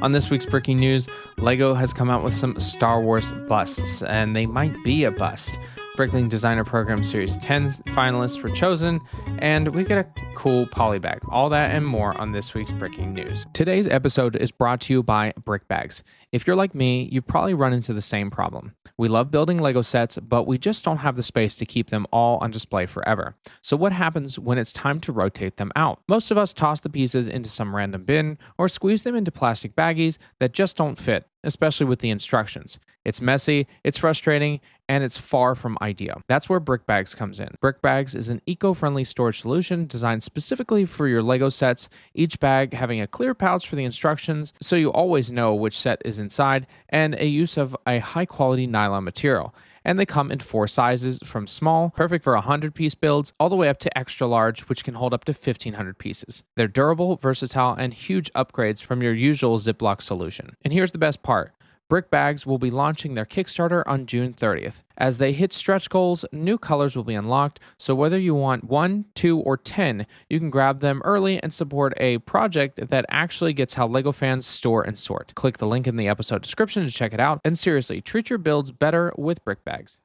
On this week's breaking news, LEGO has come out with some Star Wars busts, and they might be a bust. Bricklink Designer Program Series 10 finalists were chosen, and we get a cool poly bag. All that and more on this week's breaking news. Today's episode is brought to you by Brick Bags. If you're like me, you've probably run into the same problem. We love building LEGO sets, but we just don't have the space to keep them all on display forever. So what happens when it's time to rotate them out? Most of us toss the pieces into some random bin or squeeze them into plastic baggies that just don't fit, especially with the instructions. It's messy, it's frustrating, and it's far from ideal. That's where Brick Bags comes in. Brick Bags is an eco-friendly storage solution designed specifically for your LEGO sets, each bag having a clear pouch for the instructions so you always know which set is inside, and a use of a high-quality nylon material. And they come in 4 sizes, from small, perfect for 100-piece builds, all the way up to extra large, which can hold up to 1,500 pieces. They're durable, versatile, and huge upgrades from your usual Ziploc solution. And here's the best part. Brick Bags will be launching their Kickstarter on June 30th. As they hit stretch goals, new colors will be unlocked, so whether you want 1, 2, or 10, you can grab them early and support a project that actually gets how LEGO fans store and sort. Click the link in the episode description to check it out, and seriously, treat your builds better with Brick Bags.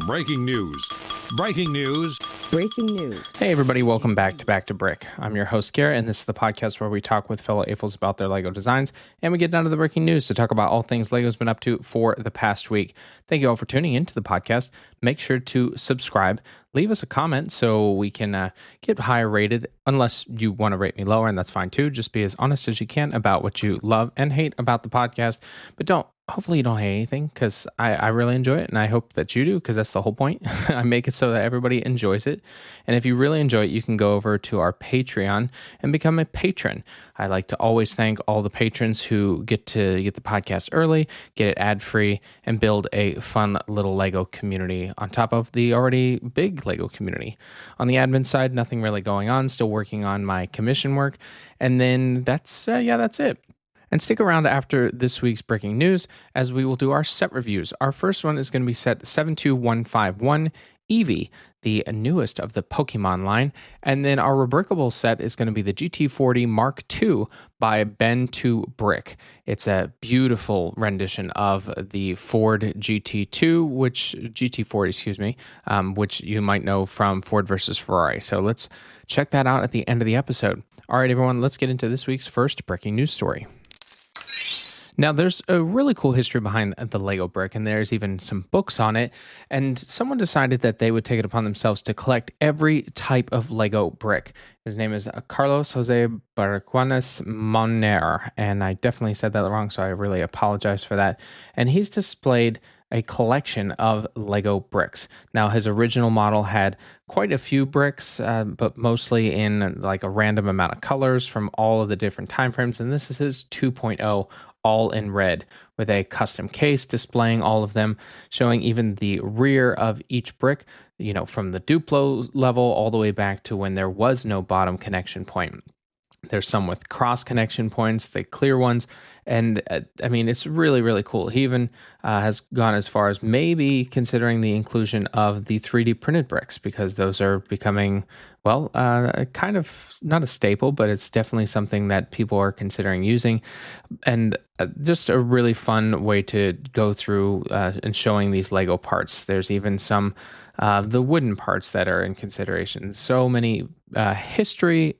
Breaking news. Breaking news. Breaking news. Hey everybody, welcome back to Brick. I'm your host Garrett, and this is the podcast where we talk with fellow AFOs about their LEGO designs, and we get down to the breaking news to talk about all things LEGO's been up to for the past week. Thank you all for tuning into the podcast. Make sure to subscribe, leave us a comment so we can get higher rated, unless you want to rate me lower, and that's fine too. Just be as honest as you can about what you love and hate about the podcast, but hopefully you don't hate anything, because I really enjoy it, and I hope that you do, because that's the whole point. I make it so that everybody enjoys it. And if you really enjoy it, you can go over to our Patreon and become a patron. I like to always thank all the patrons who get to get the podcast early, get it ad-free, and build a fun little LEGO community on top of the already big LEGO community. On the admin side, nothing really going on. Still working on my commission work. And then that's it. And stick around after this week's breaking news, as we will do our set reviews. Our first one is going to be set 72151 Eevee, the newest of the Pokemon line. And then our rebrickable set is going to be the GT40 Mark II by backtobrick. It's a beautiful rendition of the Ford GT40, which you might know from Ford versus Ferrari. So let's check that out at the end of the episode. All right, everyone, let's get into this week's first breaking news story. Now, there's a really cool history behind the LEGO brick, and there's even some books on it. And someone decided that they would take it upon themselves to collect every type of LEGO brick. His name is Carlos Jose Barracuanas Monner, and I definitely said that wrong, so I really apologize for that. And he's displayed a collection of LEGO bricks. Now, his original model had quite a few bricks, but mostly in like a random amount of colors from all of the different time frames. And this is his 2.0, all in red, with a custom case displaying all of them, showing even the rear of each brick, from the Duplo level all the way back to when there was no bottom connection point. There's some with cross connection points, the clear ones, and it's really, really cool. He even has gone as far as maybe considering the inclusion of the 3D printed bricks, because those are becoming, kind of not a staple, but it's definitely something that people are considering using, and just a really fun way to go through and showing these LEGO parts. There's even some the wooden parts that are in consideration. So many historic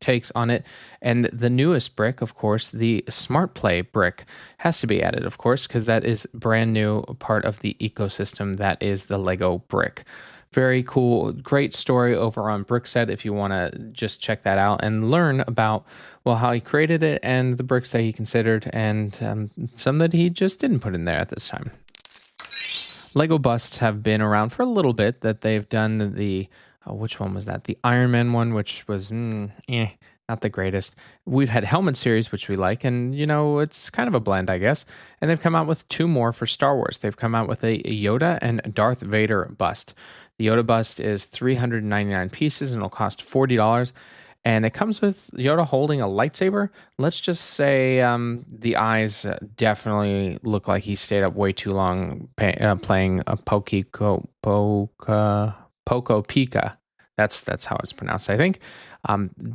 takes on it. And the newest brick, of course, the Smart Play brick, has to be added, of course, because that is brand new part of the ecosystem that is the LEGO brick. Very cool, great story over on Brickset if you want to just check that out and learn about, how he created it and the bricks that he considered, and some that he just didn't put in there at this time. LEGO busts have been around for a little bit. That they've done the, which one was that? The Iron Man one, which was not the greatest. We've had Helmet series, which we like, and it's kind of a blend, I guess. And they've come out with 2 more for Star Wars. They've come out with a Yoda and Darth Vader bust. The Yoda bust is 399 pieces and it'll cost $40. And it comes with Yoda holding a lightsaber. Let's just say the eyes definitely look like he stayed up way too long playing a Poco Pika. That's how it's pronounced, I think.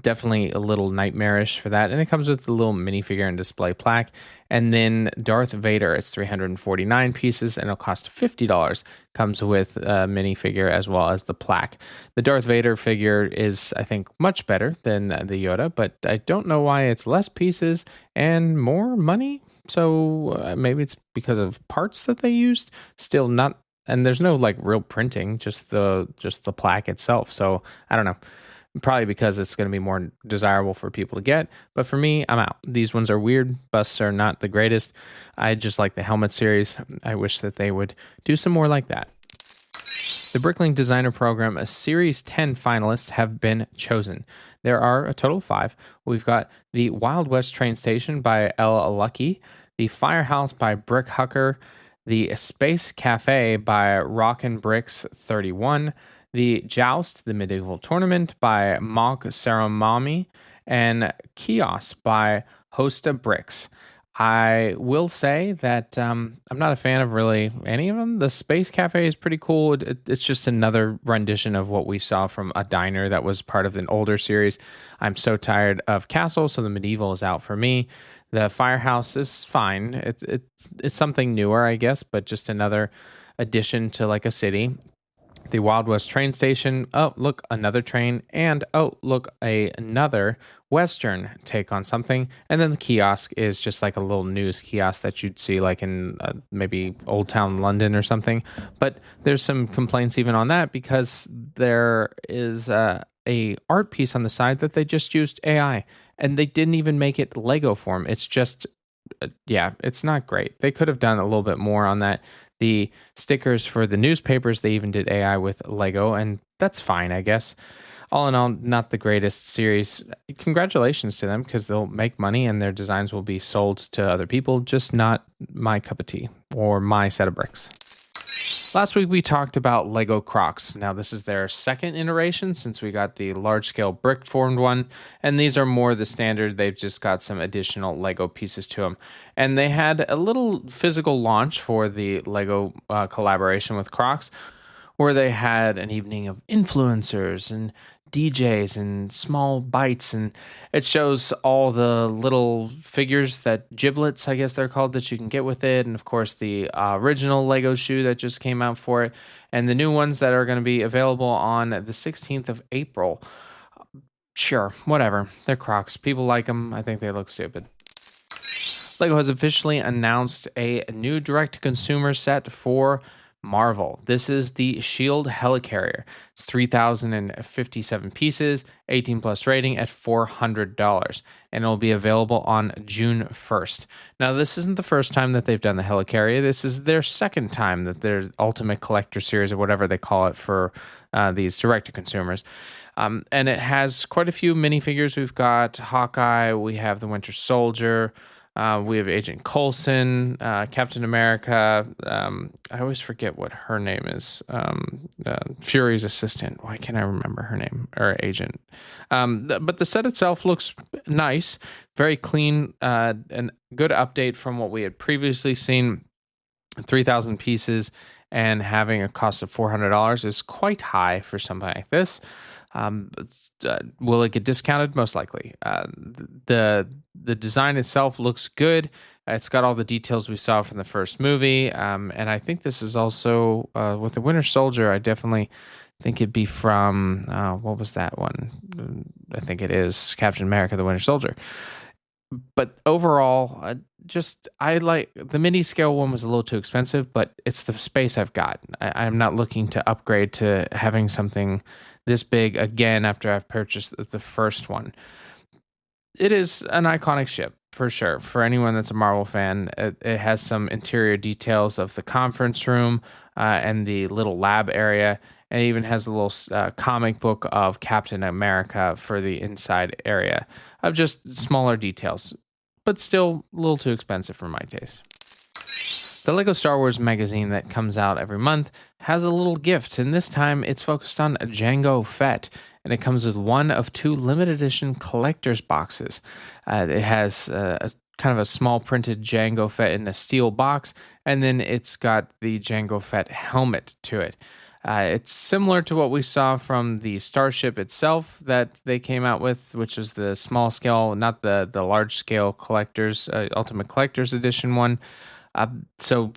Definitely a little nightmarish for that. And it comes with the little minifigure and display plaque. And then Darth Vader, it's 349 pieces and it'll cost $50. Comes with a minifigure as well as the plaque. The Darth Vader figure is, I think, much better than the Yoda, but I don't know why it's less pieces and more money. So maybe it's because of parts that they used. Still not, and there's no like real printing, just the plaque itself. So I don't know. Probably because it's going to be more desirable for people to get. But for me, I'm out. These ones are weird. Busts are not the greatest. I just like the helmet series. I wish that they would do some more like that. The Bricklink Designer Program, a Series 10 finalists have been chosen. There are a total of 5. We've got the Wild West Train Station by L. Lucky, the Firehouse by Brick Hucker, the Space Cafe by Rockin' Bricks 31, the Joust, the Medieval Tournament by Mock Saramami, and Kiosk by Hosta Bricks. I will say that I'm not a fan of really any of them. The Space Cafe is pretty cool. It's just another rendition of what we saw from a diner that was part of an older series. I'm so tired of Castle, so the Medieval is out for me. The Firehouse is fine. It's something newer, I guess, but just another addition to like a city. The Wild West Train Station. Oh, look, another train. And oh, look, another Western take on something. And then the Kiosk is just like a little news kiosk that you'd see like in maybe Old Town London or something. But there's some complaints even on that because there is a art piece on the side that they just used AI. And they didn't even make it Lego form. It's just, it's not great. They could have done a little bit more on that. The stickers for the newspapers, they even did AI with Lego, and that's fine, I guess. All in all, not the greatest series. Congratulations to them because they'll make money and their designs will be sold to other people, just not my cup of tea or my set of bricks. Last week we talked about LEGO Crocs. Now this is their second iteration since we got the large-scale brick-formed one, and these are more the standard. They've just got some additional LEGO pieces to them. And they had a little physical launch for the LEGO collaboration with Crocs, where they had an evening of influencers and DJs and small bites, and it shows all the little figures, that giblets, I guess they're called, that you can get with it, and of course the original Lego shoe that just came out for it, and the new ones that are going to be available on the 16th of April. Sure, whatever. They're Crocs. People like them. I think they look stupid. LEGO has officially announced a new direct-to-consumer set for Marvel. This is the Shield Helicarrier. It's 3,057 pieces, 18 plus rating at $400, and it'll be available on June 1st. Now, this isn't the first time that they've done the Helicarrier. This is their second time that their Ultimate Collector Series, or whatever they call it for these direct-to-consumers. And it has quite a few minifigures. We've got Hawkeye, we have the Winter Soldier, we have Agent Coulson, Captain America. I always forget what her name is. Fury's assistant. Why can't I remember her name? Or agent. But the set itself looks nice, very clean, and good update from what we had previously seen. 3,000 pieces and having a cost of $400 is quite high for something like this. Will it get discounted? Most likely. The design itself looks good. It's got all the details we saw from the first movie. And I think this is also with the Winter Soldier. I definitely think it'd be from what was that one? I think it is Captain America: The Winter Soldier. But overall, I like the mini scale one was a little too expensive, but it's the space I've got. I'm not looking to upgrade to having something this big again after I've purchased the first one. It is an iconic ship for sure. For anyone that's a Marvel fan, it has some interior details of the conference room and the little lab area. And it even has a little comic book of Captain America for the inside area of just smaller details, but still a little too expensive for my taste. The LEGO Star Wars magazine that comes out every month has a little gift, and this time it's focused on Jango Fett, and it comes with one of 2 limited edition collector's boxes. It has a kind of a small printed Jango Fett in a steel box, and then it's got the Jango Fett helmet to it. It's similar to what we saw from the Starship itself that they came out with, which was the small scale, not the large scale collectors, Ultimate Collectors Edition one. Uh, so,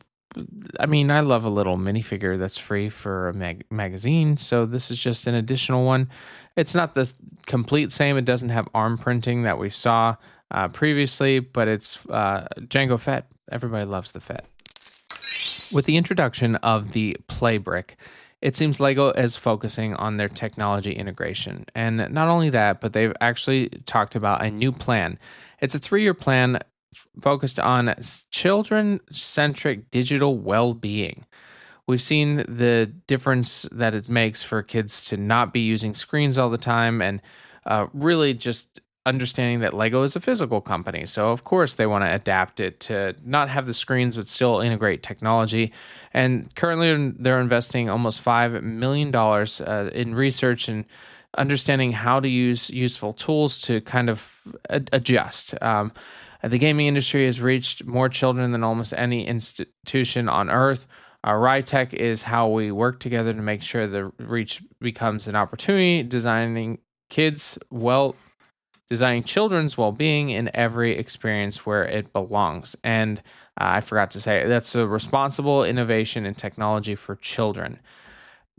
I mean, I love a little minifigure that's free for a magazine. So this is just an additional one. It's not the complete same. It doesn't have arm printing that we saw previously, but it's Jango Fett. Everybody loves the Fett. With the introduction of the Play Brick, it seems LEGO is focusing on their technology integration. And not only that, but they've actually talked about a new plan. It's a 3-year plan focused on children-centric digital well-being. We've seen the difference that it makes for kids to not be using screens all the time, and really just understanding that LEGO is a physical company. So of course they want to adapt it to not have the screens but still integrate technology. And currently they're investing almost $5 million in research and understanding how to use useful tools to kind of adjust. The gaming industry has reached more children than almost any institution on Earth. RITech is how we work together to make sure the reach becomes an opportunity, designing children's well-being in every experience where it belongs. And I forgot to say, that's a responsible innovation in technology for children.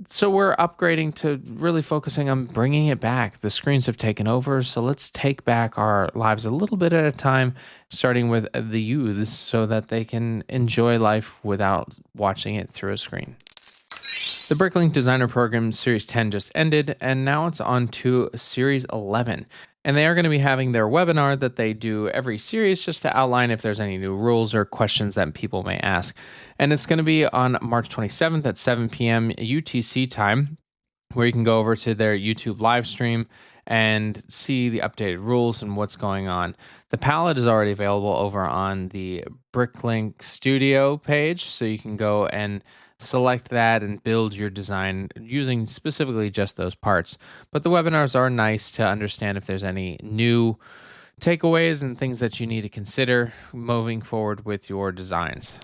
So we're upgrading to really focusing on bringing it back. The screens have taken over, so let's take back our lives a little bit at a time, starting with the youths so that they can enjoy life without watching it through a screen. The Bricklink Designer Program Series 10 just ended, and now it's on to Series 11. And they are going to be having their webinar that they do every series just to outline if there's any new rules or questions that people may ask. And it's going to be on March 27th at 7 p.m. UTC time, where you can go over to their YouTube live stream and see the updated rules and what's going on. The palette is already available over on the Bricklink Studio page, so you can go and select that and build your design using specifically just those parts. But the webinars are nice to understand if there's any new takeaways and things that you need to consider moving forward with your designs.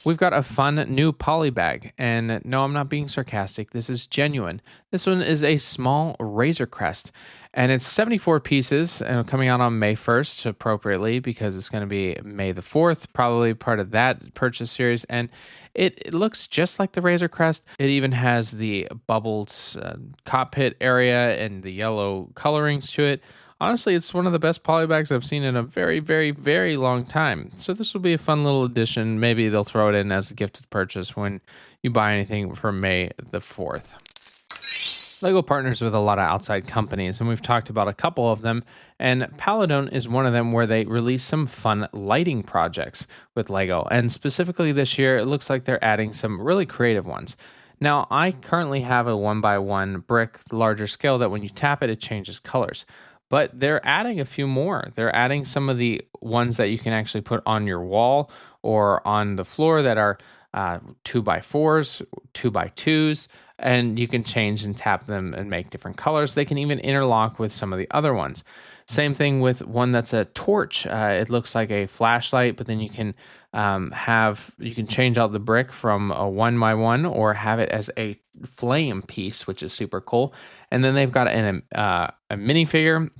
We've got a fun new poly bag, and no, I'm not being sarcastic. This is genuine. This one is a small Razor Crest, and it's 74 pieces, and coming out on May 1st appropriately because it's going to be May the 4th, probably part of that purchase series. And it looks just like the Razor Crest. It even has the bubbled cockpit area and the yellow colorings to it. Honestly, it's one of the best polybags I've seen in a very, very, very long time. So this will be a fun little addition. Maybe they'll throw it in as a gifted purchase when you buy anything for May the 4th. LEGO partners with a lot of outside companies, and we've talked about a couple of them, and Paladone is one of them where they release some fun lighting projects with LEGO, and specifically this year, it looks like they're adding some really creative ones. Now, I currently have a 1x1 brick, larger scale, that when you tap it, it changes colors. But they're adding a few more. They're adding some of the ones that you can actually put on your wall or on the floor that are 2x4s, 2x2s, and you can change and tap them and make different colors. They can even interlock with some of the other ones. Same thing with one that's a torch. It looks like a flashlight, but then you can change out the brick from a 1x1 or have it as a flame piece, which is super cool. And then they've got a minifigure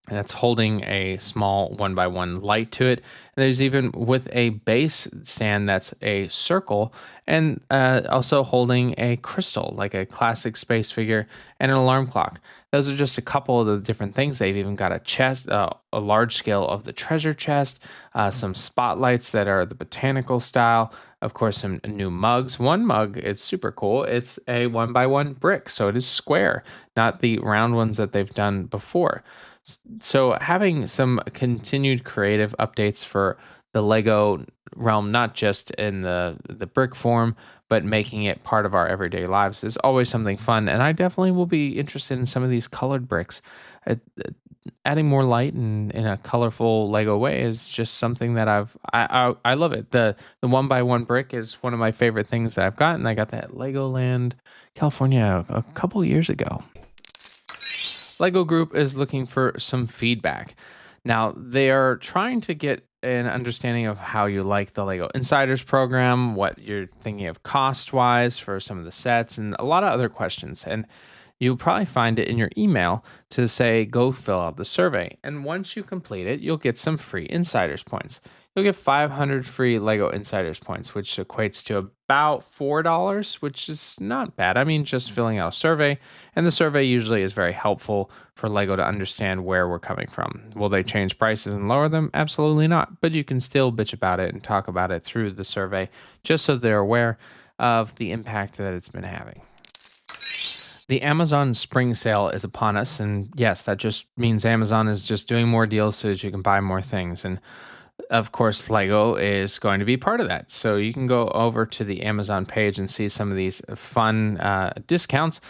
that's holding a small 1x1 light to it. And there's even with a base stand that's a circle and also holding a crystal, like a classic space figure, and an alarm clock. Those are just a couple of the different things. They've even got a chest, a large scale of the treasure chest, some spotlights that are the botanical style, of course, some new mugs. One mug, it's super cool. It's a 1x1 brick, so it is square, not the round ones that they've done before. So having some continued creative updates for the LEGO realm, not just in the brick form, but making it part of our everyday lives is always something fun. And I definitely will be interested in some of these colored bricks. Adding more light in a colorful LEGO way is just something that I love it. The 1x1 brick is one of my favorite things that I've gotten. I got that LEGOLAND, California a couple years ago. LEGO Group is looking for some feedback. Now, they are trying to get an understanding of how you like the Lego Insiders program, what you're thinking of cost-wise for some of the sets, and a lot of other questions. And you'll probably find it in your email to say, go fill out the survey. And once you complete it, you'll get some free Insiders points. You'll get 500 free LEGO Insiders points, which equates to about $4, which is not bad. I mean, just filling out a survey. And the survey usually is very helpful for LEGO to understand where we're coming from. Will they change prices and lower them? Absolutely not. But you can still bitch about it and talk about it through the survey, just so they're aware of the impact that it's been having. The Amazon spring sale is upon us, and yes, that just means Amazon is just doing more deals so that you can buy more things. And of course, Lego is going to be part of that. So you can go over to the Amazon page and see some of these fun discounts,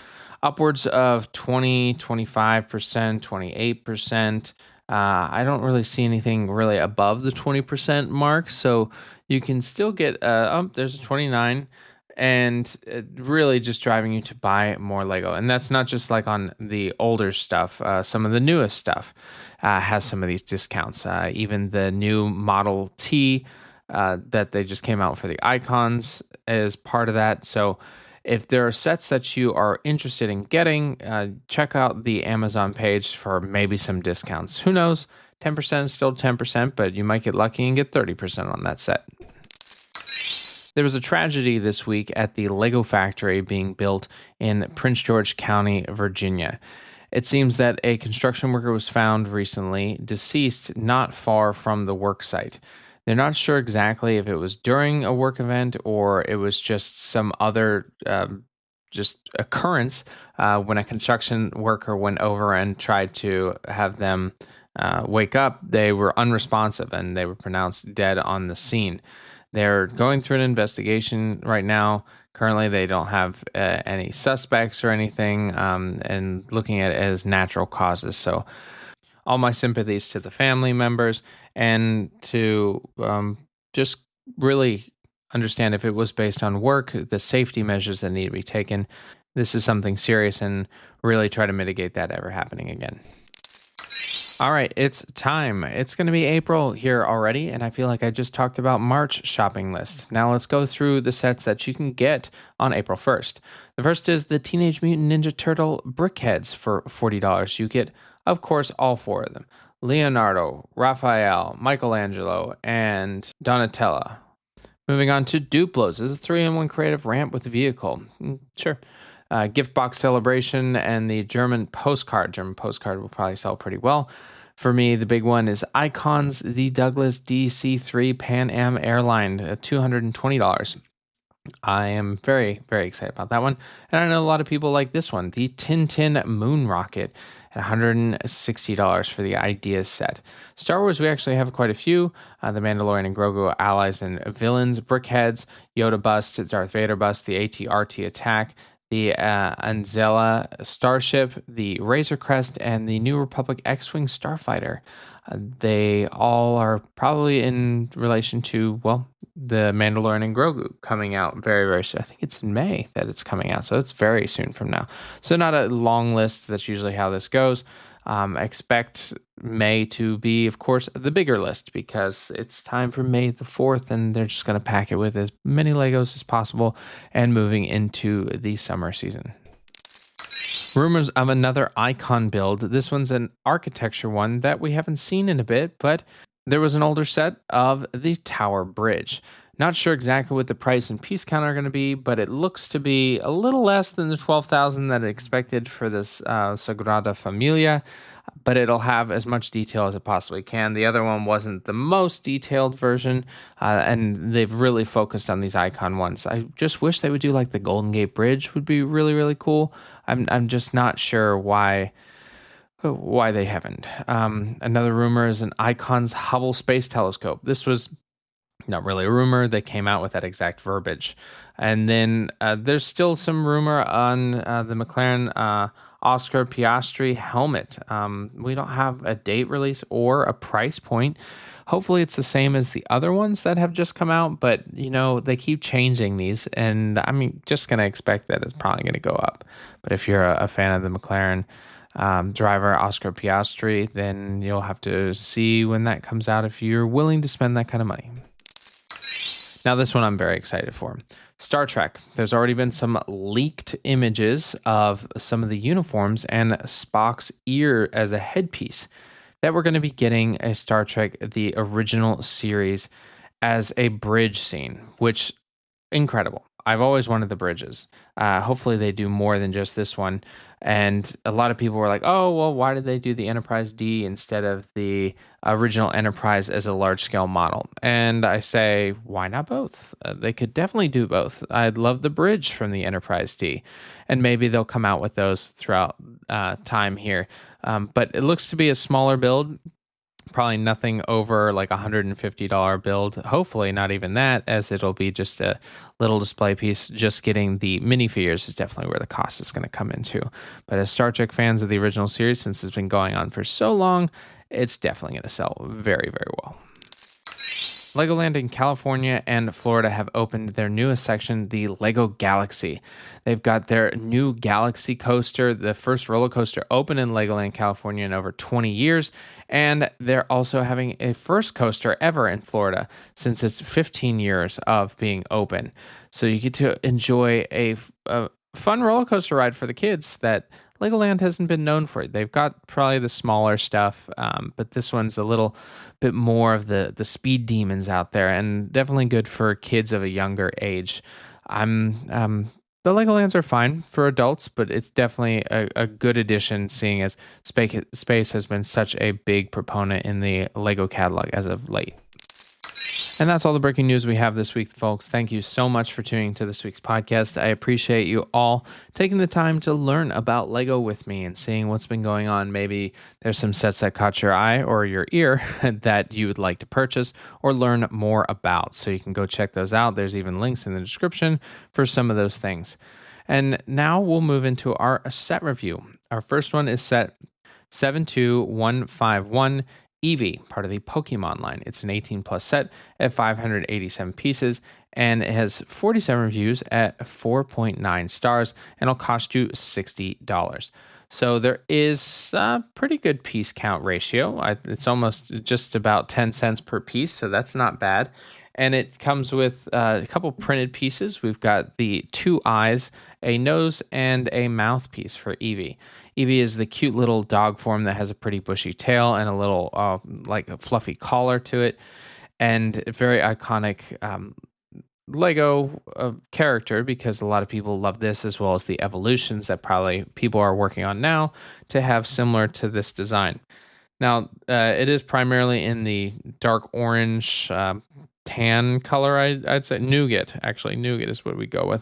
upwards of 20, 25%, 28%. I don't really see anything really above the 20% mark. So you can still get, there's a 29, and really just driving you to buy more Lego. And that's not just like on the older stuff. Some of the newest stuff has some of these discounts. Even the new Model T that they just came out for the icons is part of that. So if there are sets that you are interested in getting, check out the Amazon page for maybe some discounts. Who knows? 10% is still 10%, but you might get lucky and get 30% on that set. There was a tragedy this week at the Lego factory being built in Prince George County, Virginia. It seems that a construction worker was found recently deceased not far from the work site. They're not sure exactly if it was during a work event or it was just some other just occurrence when a construction worker went over and tried to have them wake up. They were unresponsive and they were pronounced dead on the scene. They're going through an investigation right now. Currently, they don't have any suspects or anything, and looking at it as natural causes. So all my sympathies to the family members, and to just really understand if it was based on work, the safety measures that need to be taken. This is something serious, and really try to mitigate that ever happening again. All right, it's time. It's going to be April here already, and I feel like I just talked about March shopping list. Now let's go through the sets that you can get on April 1st. The first is the Teenage Mutant Ninja Turtle Brickheads for $40. You get, of course, all four of them. Leonardo, Raphael, Michelangelo, and Donatella. Moving on to Duplos. This is a 3-in-1 creative ramp with vehicle. Sure. Gift box celebration and the German postcard. German postcard will probably sell pretty well. For me, the big one is Icons, the Douglas DC-3 Pan Am airline, $220. I am very, very excited about that one. And I know a lot of people like this one, the Tintin Moon Rocket, at $160 for the Ideas set. Star Wars, we actually have quite a few. The Mandalorian and Grogu allies and villains, Brickheads, Yoda bust, Darth Vader bust, the AT-RT attack, the Anzella Starship, the Razor Crest, and the New Republic X-Wing Starfighter. They all are probably in relation to, well, the Mandalorian and Grogu coming out very, very soon. I think it's in May that it's coming out, so it's very soon from now. So not a long list. That's usually how this goes. Expect May to be, of course, the bigger list because it's time for May the 4th, and they're just going to pack it with as many Legos as possible and moving into the summer season. Rumors of another icon build. This one's an architecture one that we haven't seen in a bit, but there was an older set of the Tower Bridge. Not sure exactly what the price and piece count are going to be, but it looks to be a little less than the 12,000 that I expected for this Sagrada Familia, but it'll have as much detail as it possibly can. The other one wasn't the most detailed version, and they've really focused on these icon ones. I just wish they would do like the Golden Gate Bridge would be really, really cool. I'm just not sure why they haven't. Another rumor is an Icons Hubble Space Telescope. This was not really a rumor. They came out with that exact verbiage. And then there's still some rumor on the McLaren Oscar Piastri helmet. We don't have a date release or a price point. Hopefully it's the same as the other ones that have just come out, but you know, they keep changing these, and I'm just going to expect that it's probably going to go up. But if you're a fan of the McLaren driver Oscar Piastri, then you'll have to see when that comes out if you're willing to spend that kind of money. Now, this one I'm very excited for. Star Trek. There's already been some leaked images of some of the uniforms and Spock's ear as a headpiece that we're going to be getting a Star Trek, the original series, as a bridge scene, which incredible. I've always wanted the bridges. Hopefully they do more than just this one. And a lot of people were like, oh, well, why did they do the Enterprise D instead of the original Enterprise as a large scale model? And I say, why not both? They could definitely do both. I'd love the bridge from the Enterprise D. And maybe they'll come out with those throughout time here. But it looks to be a smaller build. Probably nothing over like $150 build. Hopefully not even that, as it'll be just a little display piece. Just getting the minifigures is definitely where the cost is going to come into. But as Star Trek fans of the original series, since it's been going on for so long, it's definitely going to sell very, very well. LEGOLAND in California and Florida have opened their newest section, the LEGO Galaxy. They've got their new Galaxy coaster, the first roller coaster open in LEGOLAND, California in over 20 years. And they're also having a first coaster ever in Florida since it's 15 years of being open. So you get to enjoy a fun roller coaster ride for the kids that LEGOLAND hasn't been known for. They've got probably the smaller stuff, but this one's a little bit more of the speed demons out there, and definitely good for kids of a younger age. The LEGOLANDs are fine for adults, but it's definitely a good addition, seeing as space has been such a big proponent in the LEGO catalog as of late. And that's all the breaking news we have this week, folks. Thank you so much for tuning to this week's podcast. I appreciate you all taking the time to learn about LEGO with me and seeing what's been going on. Maybe there's some sets that caught your eye or your ear that you would like to purchase or learn more about. So you can go check those out. There's even links in the description for some of those things. And now we'll move into our set review. Our first one is set 72151. Eevee, part of the Pokemon line. It's an 18 plus set at 587 pieces, and it has 47 reviews at 4.9 stars, and it'll cost you $60. So there is a pretty good piece count ratio. It's almost just about 10 cents per piece, so that's not bad. And it comes with a couple printed pieces. We've got the 2 eyes, a nose, and a mouthpiece for Eevee. Eevee is the cute little dog form that has a pretty bushy tail and a little like a fluffy collar to it, and a very iconic LEGO character, because a lot of people love this, as well as the evolutions that probably people are working on now to have similar to this design. Now, it is primarily in the dark orange tan color, I'd say. Nougat, actually. Nougat is what we go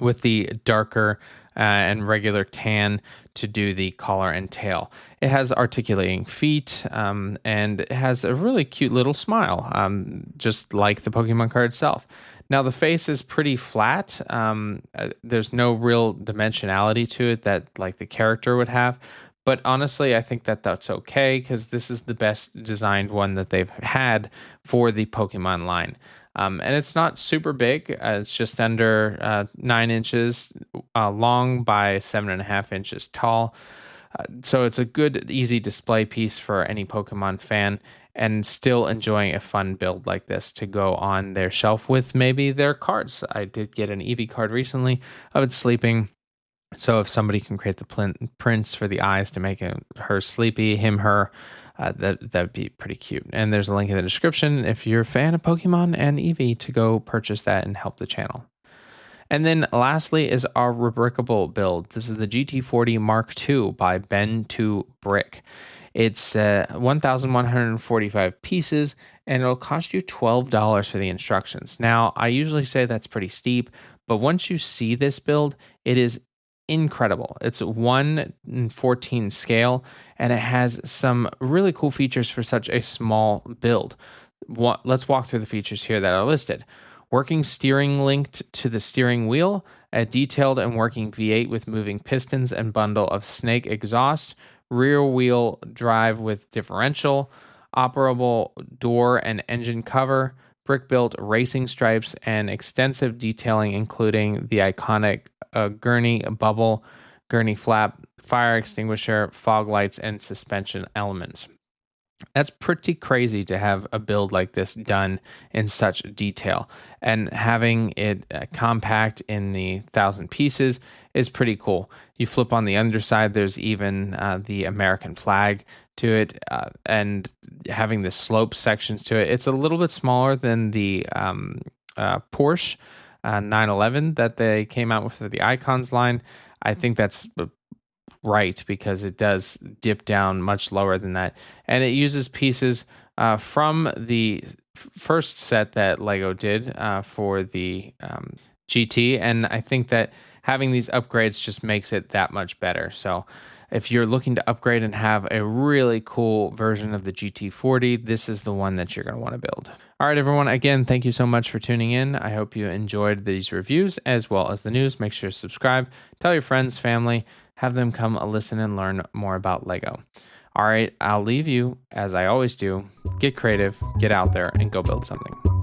with the darker and regular tan to do the collar and tail. It has articulating feet, and it has a really cute little smile, just like the Pokemon card itself. Now, the face is pretty flat. There's no real dimensionality to it that like the character would have. But honestly, I think that that's okay, because this is the best designed one that they've had for the Pokemon line. And it's not super big. It's just under 9 inches long by 7.5 inches tall. So it's a good, easy display piece for any Pokemon fan, and still enjoying a fun build like this to go on their shelf with maybe their cards. I did get an Eevee card recently of it sleeping. So if somebody can create the prints for the eyes to make her sleepy, him, her, that'd be pretty cute. And there's a link in the description if you're a fan of Pokemon and Eevee to go purchase that and help the channel. And then lastly is our Rebrickable build. This is the GT40 Mark II by backtobrick. It's 1,145 pieces, and it'll cost you $12 for the instructions. Now, I usually say that's pretty steep, but once you see this build, it is incredible. It's 1/14 scale, and it has some really cool features for such a small build. Let's walk through the features here that are listed. Working steering linked to the steering wheel, a detailed and working V8 with moving pistons and bundle of snake exhaust, rear wheel drive with differential, operable door and engine cover, brick-built racing stripes, and extensive detailing, including the iconic gurney bubble, gurney flap, fire extinguisher, fog lights, and suspension elements. That's pretty crazy to have a build like this done in such detail, and having it compact in the 1,000 pieces is pretty cool. You flip on the underside, there's even the American flag to it, and having the slope sections to it. It's a little bit smaller than the Porsche 911 that they came out with for the Icons line. I think that's right, because it does dip down much lower than that, and it uses pieces from the first set that Lego did for the GT, and I think that having these upgrades just makes it that much better. So if you're looking to upgrade and have a really cool version of the GT40, this is the one that you're going to want to build. All right, everyone. Again, thank you so much for tuning in. I hope you enjoyed these reviews as well as the news. Make sure to subscribe, tell your friends, family, have them come listen and learn more about Lego. All right, I'll leave you, as I always do. Get creative, get out there, and go build something.